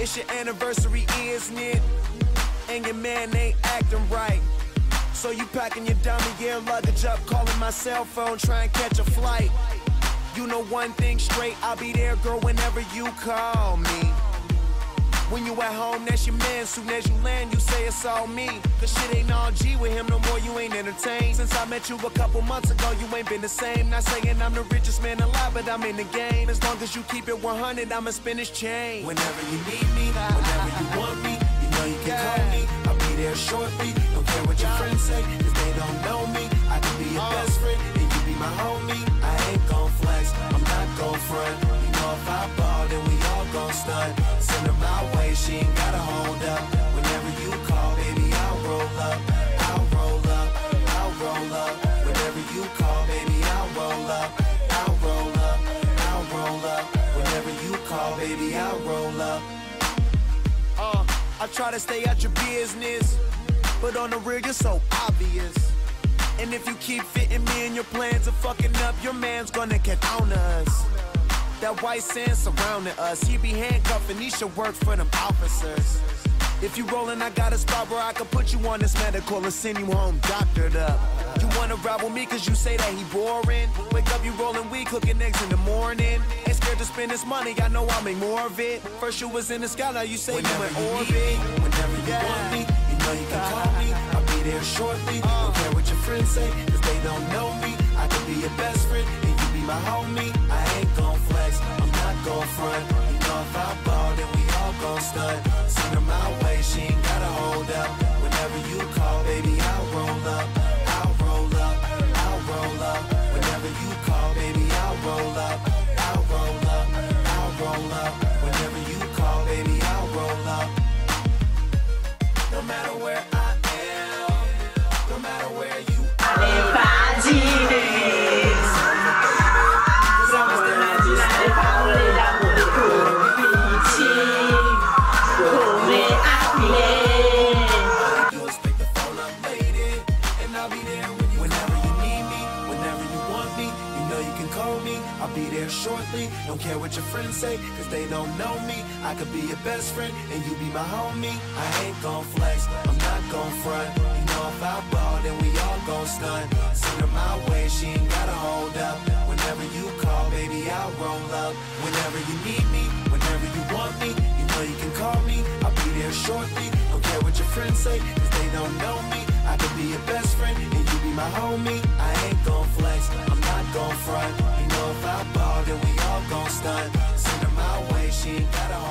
It's your anniversary, isn't it? And your man ain't acting right. So you packing your dummy gear luggage up, calling my cell phone, trying to catch a flight. You know one thing straight, I'll be there, girl, whenever you call me. When you at home, that's your man. Soon as you land, you say it's all me. Cause shit ain't all G with him no more, you ain't entertained. Since I met you a couple months ago, you ain't been the same. Not saying I'm the richest man alive, but I'm in the game. As long as you keep it 100, I'ma spin his chain. Whenever you need me, whenever you want me, you know you can call me. I'll be there shortly. Don't care what your friends say, cause they don't know me. I can be your best friend, and you be my homie. I ain't gon' flex, I'm not gon' front. You know if I ball, then we all gon' stunt. Send her my way, she ain't gotta hold up. Whenever you call, baby, I'll roll up. I'll roll up, I'll roll up. Whenever you call, baby, I'll roll up. I'll roll up, I'll roll up. Whenever you call, baby, I'll roll up. I try to stay out your business, but on the real, you're so obvious. And if you keep fitting me in your plans of fucking up, your man's gonna get on to us. That white sand surrounding us, he be handcuffing, he should work for them officers. If you rollin', I got a spot where I can put you on this medical and send you home doctored up. You wanna ride with me cause you say that he boring? Wake up, you rollin' weed, cooking eggs in the morning. Ain't scared to spend this money, I know I'll make more of it. First you was in the sky, now you say whenever you in orbit. Whenever you want me, you know you can call me. I'll be there shortly. Don't care what your friends say, cause they don't know me. I can be your best friend, and you be my homie. I ain't gon' flex, I'm not gon' front. You know if I ball, then we all gon' stunt. Send her my way, she ain't gotta hold up. Whenever you call, baby, I'll roll up. I'll roll up, I'll roll up. Whenever you call, baby, I'll roll up. I'll roll up, I'll roll up. Whenever you call, baby, I'll roll up. No matter where I am, no matter where you are. I'll be there shortly. Don't care what your friends say, cause they don't know me. I could be your best friend, and you be my homie. I ain't gon' flex, I'm not gon' front. You know if I ball, then we all gon' stunt. Send her my way, she ain't gotta hold up. Whenever you call, baby, I'll roll up. Whenever you need me, whenever you want me, you know you can call me. I'll be there shortly. Don't care what your friends say, cause they don't know me. I could be your best friend, and you be my homie. I ain't gon' flex, I'm not gon' front. You know if I ball, then we all gon' stunt. Send her my way, she ain't gotta hold